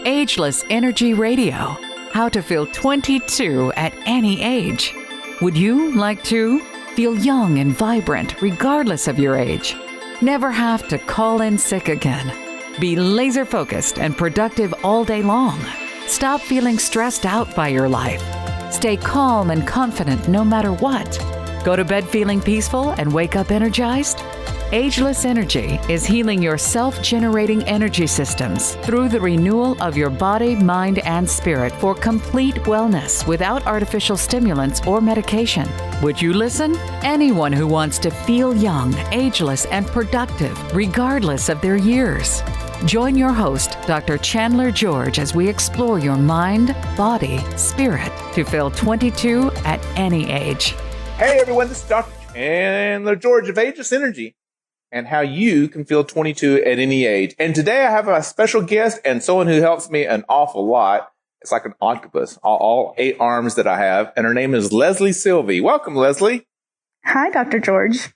Ageless Energy Radio. How to feel 22 at any age. Would you like to feel young and vibrant regardless of your age? Never have to call in sick again. Be laser focused and productive all day long. Stop feeling stressed out by your life. Stay calm and confident no matter what. Go to bed feeling peaceful and wake up energized? Ageless Energy is healing your self-generating energy systems through the renewal of your body, mind, and spirit for complete wellness without artificial stimulants or medication. Would you listen? Anyone who wants to feel young, ageless, and productive, regardless of their years. Join your host, Dr. Chandler George, as we explore your mind, body, spirit to feel 22 at any age. Hey everyone, this is Dr. Chandler George of Ageless Energy, and how you can feel 22 at any age. And today I have a special guest and someone who helps me an awful lot. It's like an octopus, all 8 arms that I have. And her name is Leslie Silvey. Welcome, Leslie. Hi, Dr. George.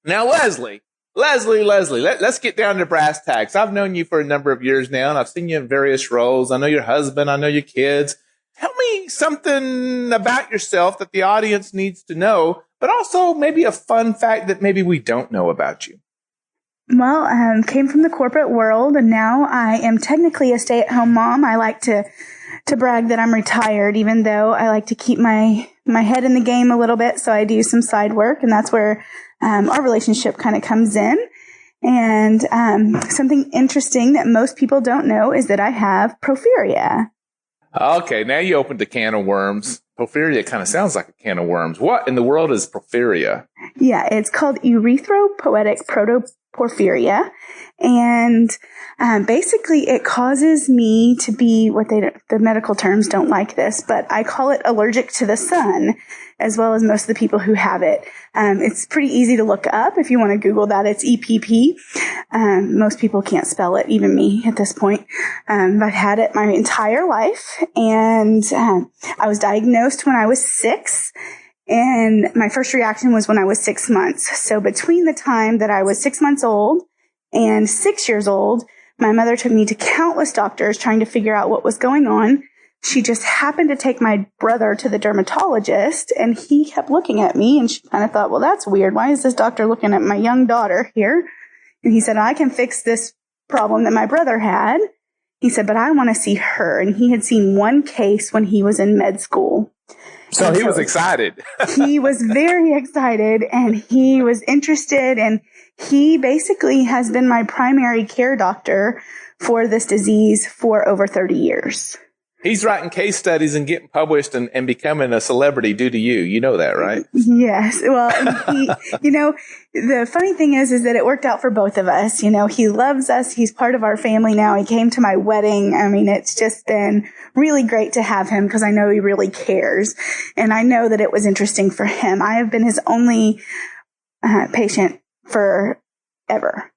Now, Leslie, let's get down to brass tacks. I've known you for a number of years now, and I've seen you in various roles. I know your husband. I know your kids. Tell me something about yourself that the audience needs to know, but also maybe a fun fact that maybe we don't know about you. Well, came from the corporate world, and now I am technically a stay-at-home mom. I like to brag that I'm retired, even though I like to keep my head in the game a little bit. So I do some side work, and that's where our relationship kind of comes in. And something interesting that most people don't know is that I have porphyria. Okay, now you opened a can of worms. Porphyria kind of sounds like a can of worms. What in the world is porphyria? Yeah, it's called erythropoietic protoporphyria. And basically it causes me to be what the medical terms don't like this, but I call it allergic to the sun, as well as most of the people who have it. It's pretty easy to look up. If you want to Google that, it's EPP. Most people can't spell it, even me at this point. I've had it my entire life, and I was diagnosed when I was 6. And my first reaction was when I was 6 months. So between the time that I was 6 months old and 6 years old, my mother took me to countless doctors trying to figure out what was going on. She just happened to take my brother to the dermatologist, and he kept looking at me, and she kind of thought, well, that's weird. Why is this doctor looking at my young daughter here? And he said, I can fix this problem that my brother had. He said, but I want to see her. And he had seen one case when he was in med school. So he was excited. He was very excited, and he was interested, and he basically has been my primary care doctor for this disease for over 30 years. He's writing case studies and getting published and becoming a celebrity due to you. You know that, right? Yes. Well, he, the funny thing is that it worked out for both of us. He loves us. He's part of our family now. He came to my wedding. I mean, it's just been really great to have him because I know he really cares. And I know that it was interesting for him. I have been his only patient forever.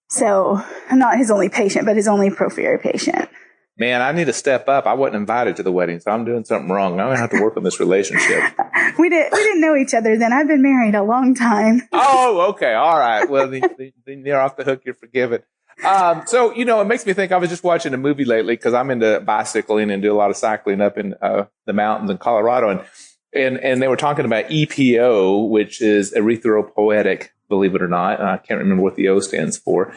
So I'm not his only patient, but his only porphyria patient. Man, I need to step up. I wasn't invited to the wedding, so I'm doing something wrong. I'm going to have to work on this relationship. We didn't know each other then. I've been married a long time. Oh, okay. All right. Well, then you're off the hook. You're forgiven. So, it makes me think I was just watching a movie lately because I'm into bicycling and do a lot of cycling up in the mountains in Colorado. And they were talking about EPO, which is erythropoietic, believe it or not. And I can't remember what the O stands for.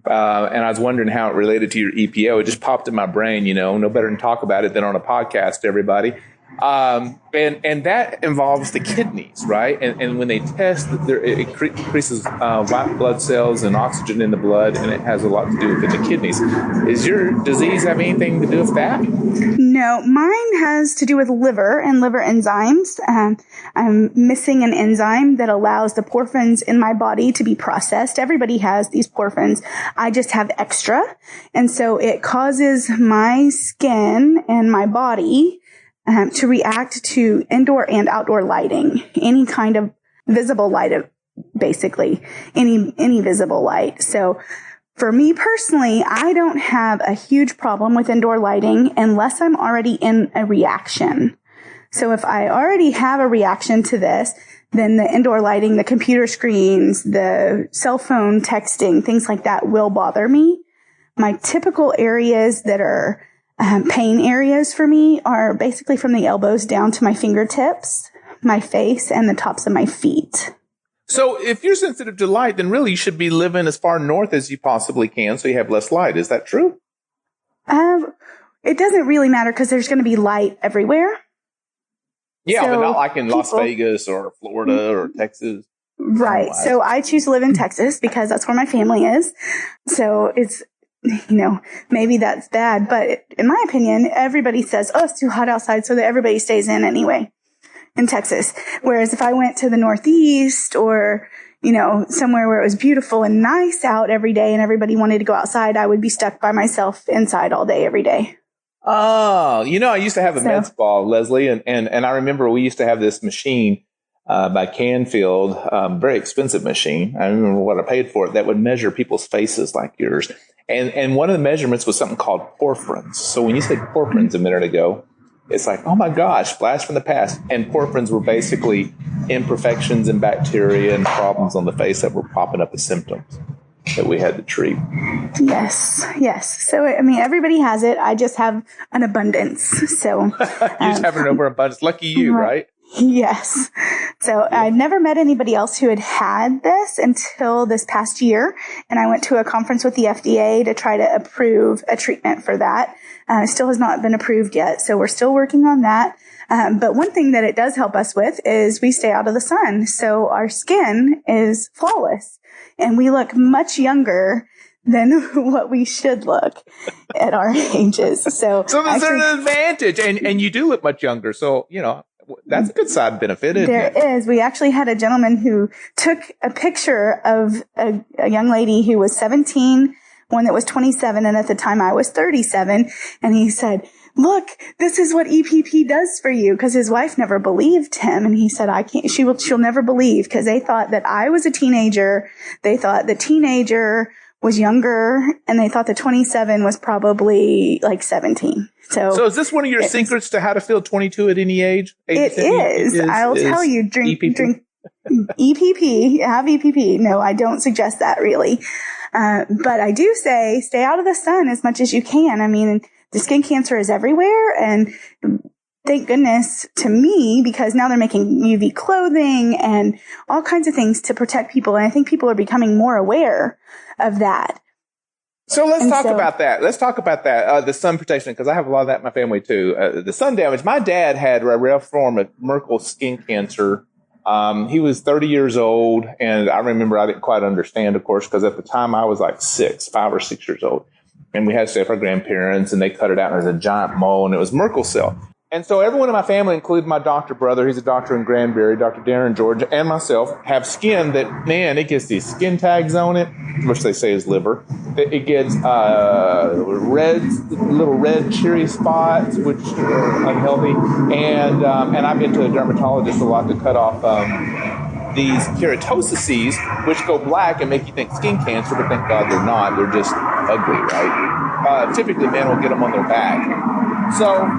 And I was wondering how it related to your EPO. It just popped in my brain, no better than talk about it than on a podcast, everybody. And that involves the kidneys, right? And when they test, it increases white blood cells and oxygen in the blood, and it has a lot to do with the kidneys. Is your disease have anything to do with that? No, mine has to do with liver and liver enzymes. I'm missing an enzyme that allows the porphins in my body to be processed. Everybody has these porphins. I just have extra. And so it causes my skin and my body to react to indoor and outdoor lighting, any kind of visible light, basically, any visible light. So for me personally, I don't have a huge problem with indoor lighting unless I'm already in a reaction. So if I already have a reaction to this, then the indoor lighting, the computer screens, the cell phone texting, things like that will bother me. My typical areas that are pain areas for me are basically from the elbows down to my fingertips, my face, and the tops of my feet. So if you're sensitive to light, then really you should be living as far north as you possibly can so you have less light. Is that true? It doesn't really matter because there's going to be light everywhere. Yeah, So but not like in Las people- Vegas or Florida or Texas. Right. Oh, So I choose to live in Texas because that's where my family is. So it's, maybe that's bad. But in my opinion, everybody says, oh, it's too hot outside, so that everybody stays in anyway in Texas. Whereas if I went to the Northeast or, somewhere where it was beautiful and nice out every day and everybody wanted to go outside, I would be stuck by myself inside all day, every day. Oh, I used to have a med spa, Leslie, and I remember we used to have this machine by Canfield, very expensive machine. I remember what I paid for it that would measure people's faces like yours. And one of the measurements was something called porphyrins. So when you said porphyrins a minute ago, it's like, oh my gosh, blast from the past. And porphyrins were basically imperfections and bacteria and problems on the face that were popping up as symptoms that we had to treat. Yes. So, everybody has it. I just have an abundance. So You just have an overabundance. Lucky you, right? Yes. So I'd never met anybody else who had this until this past year. And I went to a conference with the FDA to try to approve a treatment for that. It still has not been approved yet. So we're still working on that. But one thing that it does help us with is we stay out of the sun. So our skin is flawless and we look much younger than what we should look at our ages. So there's an advantage and you do look much younger. So, that's a good side benefit, isn't it? There is. We actually had a gentleman who took a picture of a young lady who was 17, one that was 27, and at the time I was 37. And he said, look, this is what EPP does for you, because his wife never believed him. And he said, she'll never believe, because they thought that I was a teenager. They thought the teenager was younger, and they thought the 27 was probably like 17. So is this one of your secrets to how to feel 22 at any age? It is. I'll tell you, drink EPP, have EPP. No, I don't suggest that really. But I do say stay out of the sun as much as you can. The skin cancer is everywhere, and thank goodness to me, because now they're making UV clothing and all kinds of things to protect people. And I think people are becoming more aware of that. So let's talk about that. The sun protection, because I have a lot of that in my family too. The sun damage. My dad had a rare form of Merkel skin cancer. He was 30 years old, and I remember I didn't quite understand, of course, because at the time I was like 5 or 6 years old. And we had to stay with our grandparents, and they cut it out as a giant mole, and it was Merkel cell. And so everyone in my family, including my doctor brother, he's a doctor in Granbury, Dr. Darren George, and myself, have skin that, man, it gets these skin tags on it, which they say is liver. It gets little red cherry spots, which are unhealthy. And I've been to a dermatologist a lot to cut off these keratoses, which go black and make you think skin cancer, but thank God they're not. They're just ugly, right? Typically, men will get them on their back. So,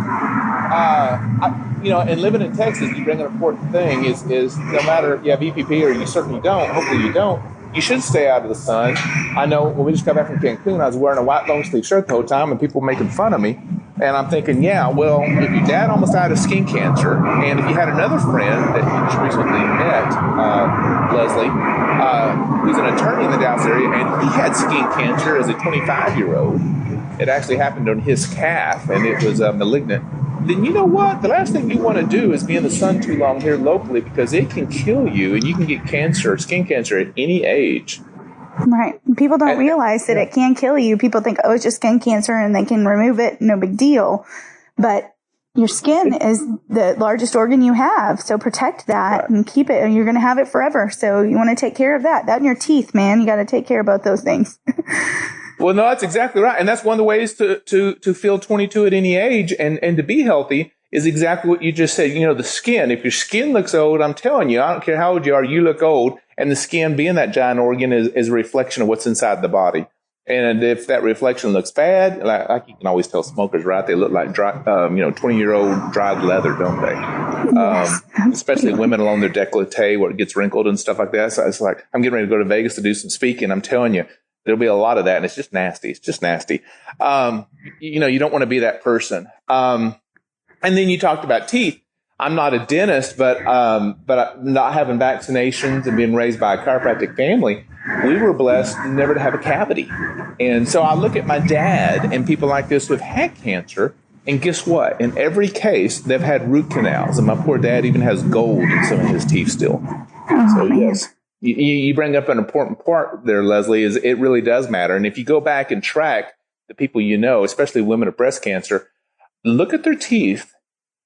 and living in Texas, you bring an important thing is no matter if you have EPP or you certainly don't, hopefully you don't, you should stay out of the sun. I know when we just got back from Cancun, I was wearing a white long sleeve shirt the whole time and people were making fun of me. And I'm thinking, well, if your dad almost died of skin cancer, and if you had another friend that you just recently met, Leslie, who's an attorney in the Dallas area, and he had skin cancer as a 25-year-old. It actually happened on his calf, and it was malignant. Then you know what? The last thing you want to do is be in the sun too long here locally, because it can kill you, and you can get cancer, skin cancer at any age. Right. People don't realize that it can kill you. People think, oh, it's just skin cancer and they can remove it. No big deal. But your skin is the largest organ you have. So protect that and keep it, and you're going to have it forever. So you want to take care of that. That and your teeth, man. You got to take care of both those things. Well, no, that's exactly right. And that's one of the ways to feel 22 at any age and to be healthy is exactly what you just said. The skin, if your skin looks old, I'm telling you, I don't care how old you are, you look old. And the skin, being that giant organ, is a reflection of what's inside the body. And if that reflection looks bad, like you can always tell smokers, right? They look like 20-year-old dried leather, don't they? Yes, especially women along their décolleté where it gets wrinkled and stuff like that. So it's like, I'm getting ready to go to Vegas to do some speaking. I'm telling you, There'll be a lot of that, and it's just nasty. It's just nasty. You don't want to be that person. And then you talked about teeth. I'm not a dentist, but not having vaccinations and being raised by a chiropractic family, we were blessed never to have a cavity. And so I look at my dad and people like this who've had cancer, and guess what? In every case, they've had root canals, and my poor dad even has gold in some of his teeth still. So yes, you bring up an important part there, Leslie, is it really does matter. And if you go back and track the people you know, especially women with breast cancer, look at their teeth,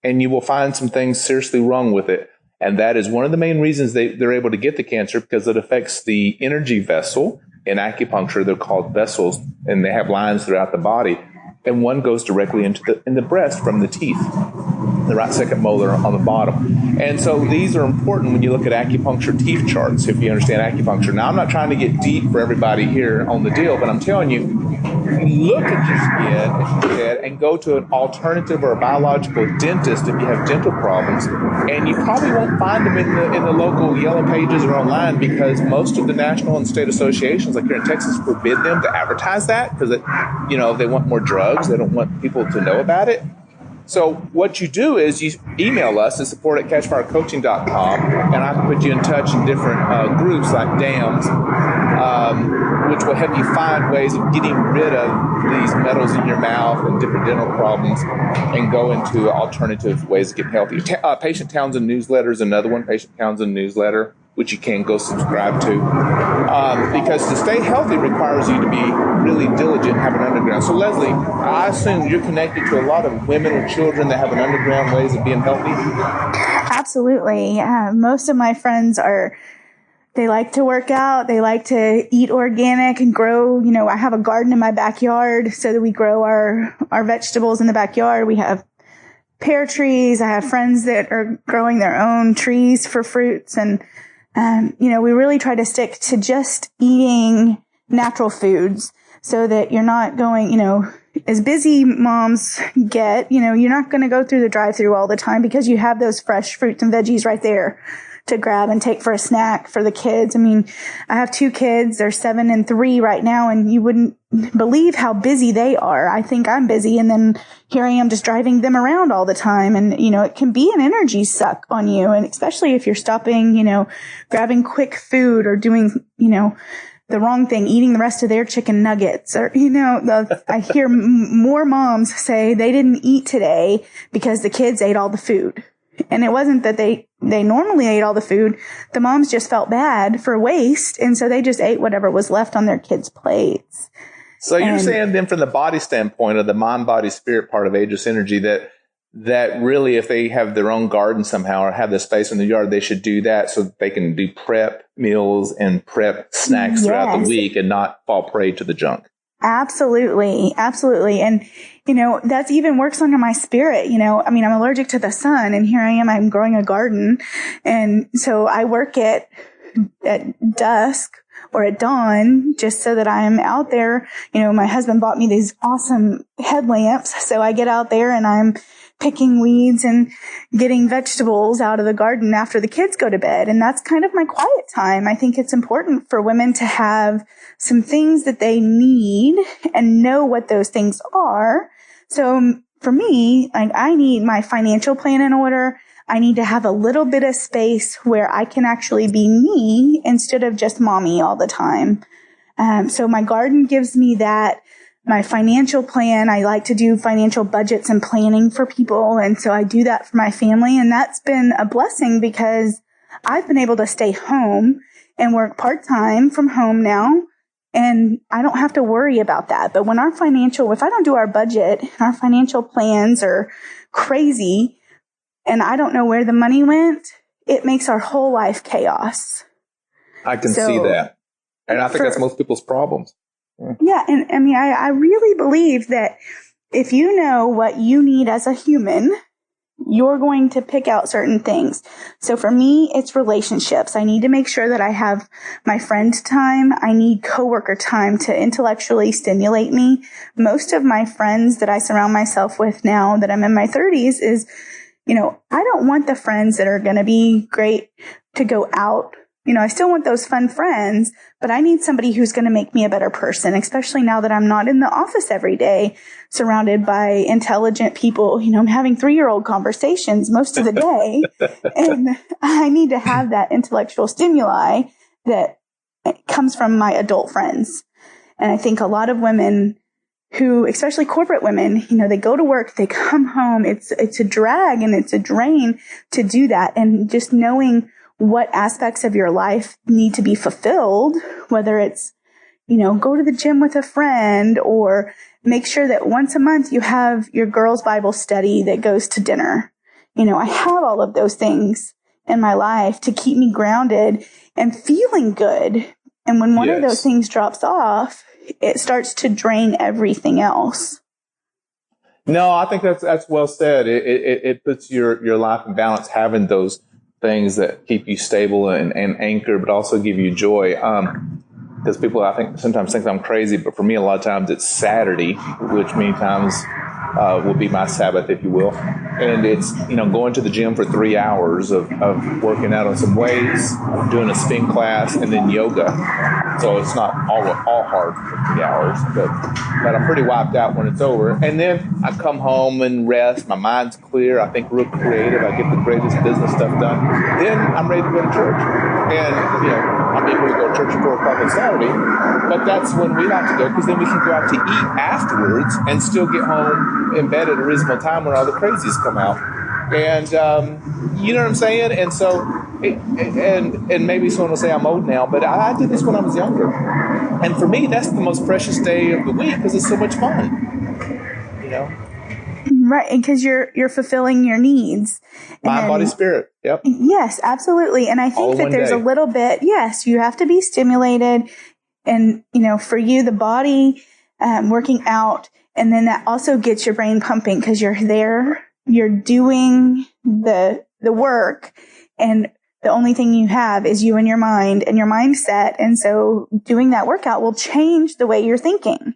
and you will find some things seriously wrong with it. And that is one of the main reasons they're able to get the cancer, because it affects the energy vessel. In acupuncture, they're called vessels, and they have lines throughout the body. And one goes directly in the breast from the teeth, the right second molar on the bottom. And so these are important when you look at acupuncture teeth charts, if you understand acupuncture. Now, I'm not trying to get deep for everybody here on the deal, but I'm telling you, look at your skin, as you said, and go to an alternative or a biological dentist if you have dental problems. And you probably won't find them in the local yellow pages or online, because most of the national and state associations, like here in Texas, forbid them to advertise that because they want more drugs. They don't want people to know about it. So what you do is you email us at support@catchfirecoaching.com, and I can put you in touch in different groups like DAMS, which will help you find ways of getting rid of these metals in your mouth and different dental problems, and go into alternative ways of getting healthy. Patient Townsend newsletter is another one, Patient Townsend newsletter, which you can go subscribe to. Because to stay healthy requires you to be really diligent and have an underground. So Leslie, I assume you're connected to a lot of women with children that have an underground ways of being healthy? Absolutely. Most of my friends they like to work out. They like to eat organic and grow. I have a garden in my backyard so that we grow our vegetables in the backyard. We have pear trees. I have friends that are growing their own trees for fruits. And, we really try to stick to just eating natural foods so that you're not going, as busy moms get, you're not going to go through the drive-thru all the time because you have those fresh fruits and veggies right there to grab and take for a snack for the kids. I mean, I have 2 kids. They're 7 and 3 right now, and you wouldn't believe how busy they are. I think I'm busy, and then here I am just driving them around all the time. And, it can be an energy suck on you. And especially if you're stopping, grabbing quick food or doing, the wrong thing, eating the rest of their chicken nuggets, or, I hear more moms say they didn't eat today because the kids ate all the food. And it wasn't that they normally ate all the food. The moms just felt bad for waste. And so they just ate whatever was left on their kids' plates. So you're saying then from the body standpoint of the mind, body, spirit part of Ageless Energy that really, if they have their own garden somehow or have the space in the yard, they should do that so that they can do prep meals and prep snacks throughout the week and not fall prey to the junk. Absolutely. Absolutely. And, that's even works under my spirit. I'm allergic to the sun, and here I am, I'm growing a garden. And so I work at dusk or at dawn just so that I'm out there. My husband bought me these awesome headlamps. So I get out there and I'm picking weeds and getting vegetables out of the garden after the kids go to bed. And that's kind of my quiet time. I think it's important for women to have some things that they need and know what those things are. So for me, I need my financial plan in order. I need to have a little bit of space where I can actually be me instead of just mommy all the time. So my garden gives me that. My financial plan, I like to do financial budgets and planning for people. And so I do that for my family. And that's been a blessing because I've been able to stay home and work part-time from home now. And I don't have to worry about that. But when if I don't do our budget, our financial plans are crazy and I don't know where the money went, it makes our whole life chaos. I can see that. And I think that's most people's problems. Yeah. And I really believe that if you know what you need as a human, you're going to pick out certain things. So for me, it's relationships. I need to make sure that I have my friend time. I need coworker time to intellectually stimulate me. Most of my friends that I surround myself with now that I'm in my 30s is, I don't want the friends that are going to be great to go out I still want those fun friends, but I need somebody who's going to make me a better person, especially now that I'm not in the office every day surrounded by intelligent people. I'm having 3-year-old conversations most of the day, and I need to have that intellectual stimuli that comes from my adult friends. And I think a lot of women who, especially corporate women, they go to work, they come home, it's a drag and it's a drain to do that. And just knowing what aspects of your life need to be fulfilled, whether it's, go to the gym with a friend, or make sure that once a month you have your girls' Bible study that goes to dinner. I have all of those things in my life to keep me grounded and feeling good. And when one of those things drops off, it starts to drain everything else. No, I think that's well said. It puts your life in balance, having those things that keep you stable and anchored, but also give you joy. Because people, I think, sometimes think I'm crazy, but for me, a lot of times it's Saturday, which many times will be my Sabbath, if you will. And it's, going to the gym for 3 hours of working out on some weights, doing a spin class, and then yoga. So it's not all hard for 3 hours, but I'm pretty wiped out when it's over. And then I come home and rest. My mind's clear. I think real creative. I get the greatest business stuff done. Then I'm ready to go to church. And, I'm able to go to church at 4 o'clock on Saturday, but that's when we like to go, because then we can go out to eat afterwards and still get home in bed at a reasonable time when all the crazies come out. And, you know what I'm saying? And so, and maybe someone will say I'm old now, but I did this when I was younger. And for me, that's the most precious day of the week because it's so much fun, Right, because you're fulfilling your needs. Mind, body, spirit. Yep. Yes, absolutely. And I think that there's a little bit, you have to be stimulated. And, for you, the body working out, and then that also gets your brain pumping because you're there, you're doing the work, and the only thing you have is you and your mind and your mindset. And so doing that workout will change the way you're thinking.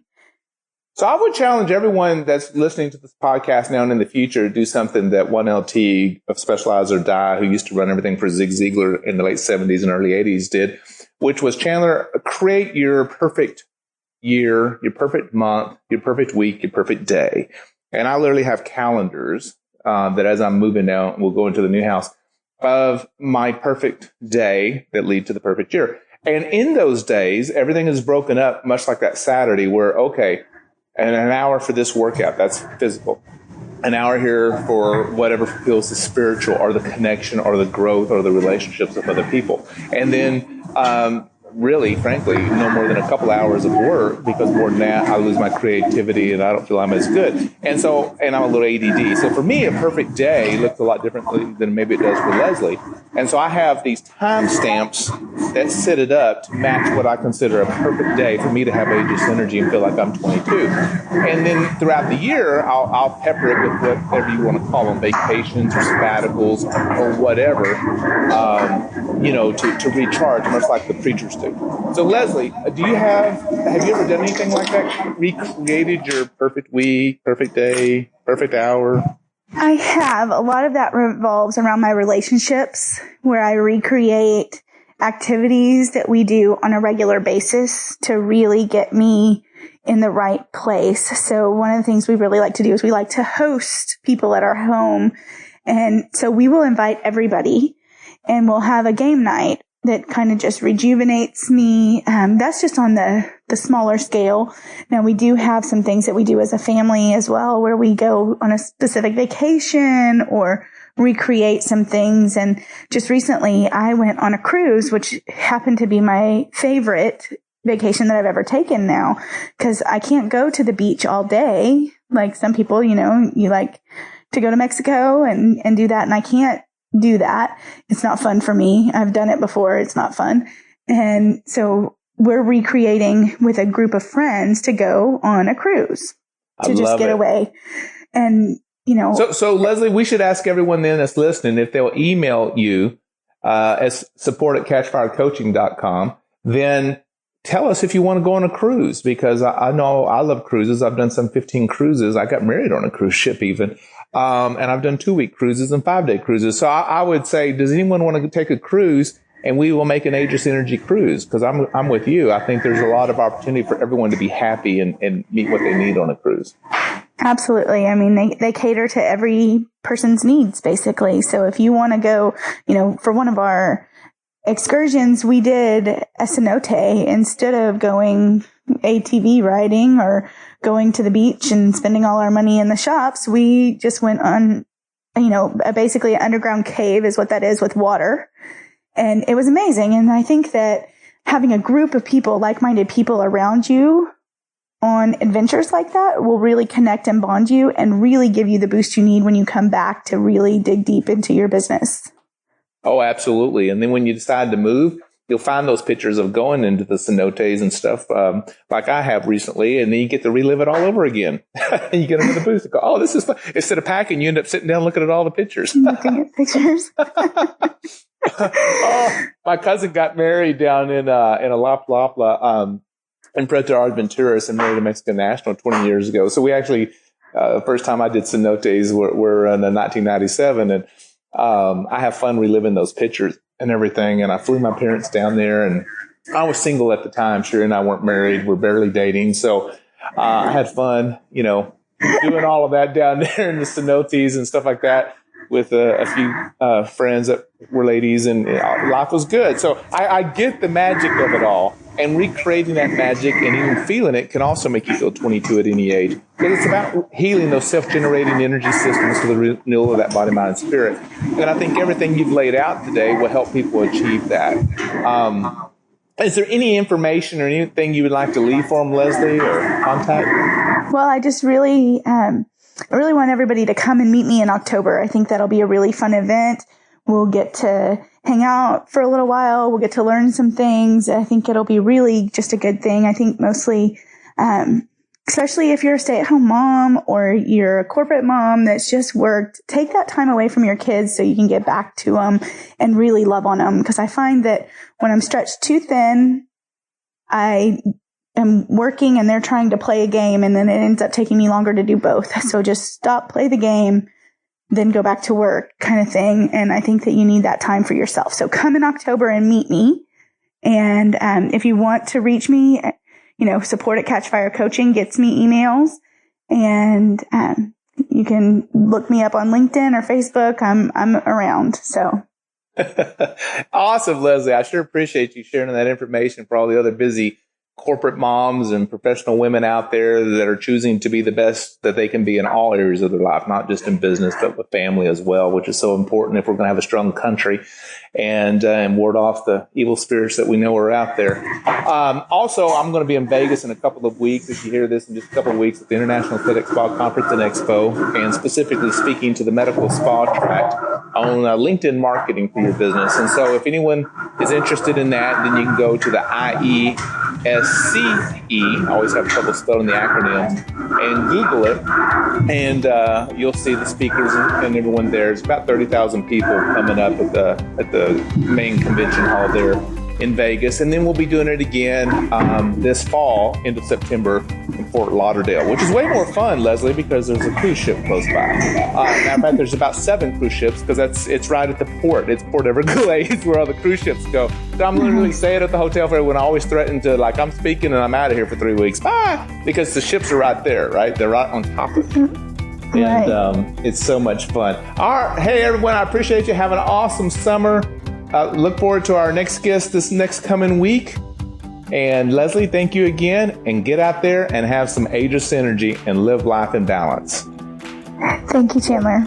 So I would challenge everyone that's listening to this podcast now and in the future to do something that 1LT of Specialize or Die, who used to run everything for Zig Ziglar in the late 70s and early 80s, did, which was, Chandler, create your perfect year, your perfect month, your perfect week, your perfect day. And I literally have calendars that as I'm moving out, we'll go into the new house, of my perfect day that lead to the perfect year. And in those days, everything is broken up, much like that Saturday where, okay, and an hour for this workout, that's physical. An hour here for whatever fulfills the spiritual or the connection or the growth or the relationships with other people. And then really, frankly, no more than a couple hours of work, because more than that, I lose my creativity and I don't feel I'm as good. And so, and I'm a little ADD. So for me, a perfect day looks a lot differently than maybe it does for Leslie. And so I have these timestamps that set it up to match what I consider a perfect day for me to have Ageless Energy and feel like I'm 22. And then throughout the year, I'll pepper it with whatever you want to call them, vacations or sabbaticals or whatever, to recharge, much like the preachers do. So Leslie, have you ever done anything like that? Recreated your perfect week, perfect day, perfect hour? I have. A lot of that revolves around my relationships, where I recreate activities that we do on a regular basis to really get me in the right place. So one of the things we really like to do is we like to host people at our home. And so we will invite everybody and we'll have a game night that kind of just rejuvenates me. That's just on the smaller scale. Now, we do have some things that we do as a family as well, where we go on a specific vacation or recreate some things. And just recently, I went on a cruise, which happened to be my favorite vacation that I've ever taken now, because I can't go to the beach all day. Like some people, you like to go to Mexico and do that, and I can't do that. It's not fun for me. I've done it before. It's not fun. And so we're recreating with a group of friends to go on a cruise to just get away. And, So Leslie, we should ask everyone then that's listening, if they'll email you as support@catchfirecoaching.com, then tell us if you want to go on a cruise, because I know I love cruises. I've done some 15 cruises. I got married on a cruise ship even. And I've done 2-week cruises and 5-day cruises. So I would say, does anyone want to take a cruise? and we will make an Ageless Energy cruise, because I'm with you. I think there's a lot of opportunity for everyone to be happy and meet what they need on a cruise. Absolutely. I mean, they cater to every person's needs, basically. So if you want to go, for one of our excursions, we did a cenote instead of going ATV riding or going to the beach and spending all our money in the shops. We just went on, basically an underground cave is what that is, with water. And it was amazing. And I think that having a group of people, like-minded people around you on adventures like that will really connect and bond you and really give you the boost you need when you come back to really dig deep into your business. Oh, absolutely. And then when you decide to move, you'll find those pictures of going into the cenotes and stuff, like I have recently, and then you get to relive it all over again. And you get another boost and go, oh, this is fun. Instead of packing, you end up sitting down looking at all the pictures. Looking at pictures. Oh, my cousin got married down in Alapalapa, in Puerto Arventuras, and married a Mexican national 20 years ago. So we actually, the first time I did cenotes were in 1997, and I have fun reliving those pictures and everything. And I flew my parents down there, and I was single at the time. Sherry and I weren't married. We're barely dating. So I had fun, doing all of that down there in the cenotes and stuff like that with a few friends that were ladies, and life was good. So I get the magic of it all. And recreating that magic and even feeling it can also make you feel 22 at any age. Because it's about healing those self-generating energy systems for the renewal of that body, mind, and spirit. And I think everything you've laid out today will help people achieve that. Is there any information or anything you would like to leave for them, Leslie, or contact? Well, I just really want everybody to come and meet me in October. I think that'll be a really fun event. We'll get to hang out for a little while. We'll get to learn some things. I think it'll be really just a good thing. I think mostly, especially if you're a stay-at-home mom or you're a corporate mom that's just worked, take that time away from your kids so you can get back to them and really love on them. Because I find that when I'm stretched too thin, I am working and they're trying to play a game, and then it ends up taking me longer to do both. So just stop, play the game, then go back to work, kind of thing. And I think that you need that time for yourself. So come in October and meet me. And if you want to reach me, support at Catch Fire Coaching gets me emails. And you can look me up on LinkedIn or Facebook. I'm around. So awesome, Leslie. I sure appreciate you sharing that information for all the other busy corporate moms and professional women out there that are choosing to be the best that they can be in all areas of their life, not just in business, but with family as well, which is so important if we're going to have a strong country and ward off the evil spirits that we know are out there. Also, I'm going to be in Vegas in a couple of weeks. If you hear this, in just a couple of weeks at the International Aesthetic Spa Conference and Expo, and specifically speaking to the medical spa tract on LinkedIn marketing for your business. And so if anyone is interested in that, then you can go to the IESCE, I always have trouble spelling the acronyms, and Google it, and you'll see the speakers and everyone there. It's about 30,000 people coming up at the main convention hall there in Vegas. And then we'll be doing it again this fall into September in Fort Lauderdale, which is way more fun, Leslie, because there's a cruise ship close by. Matter of fact, there's about 7 cruise ships because it's right at the port. It's Port Everglades where all the cruise ships go. So I'm literally staying at the hotel for when I always threaten to, like, I'm speaking and I'm out of here for 3 weeks. Bye! Because the ships are right there, right? They're right on top of it. And it's so much fun. All right. Hey, everyone, I appreciate you. Have an awesome summer. Look forward to our next guest this next coming week. And Leslie, thank you again. And get out there and have some Ageless Energy and live life in balance. Thank you, Chandler.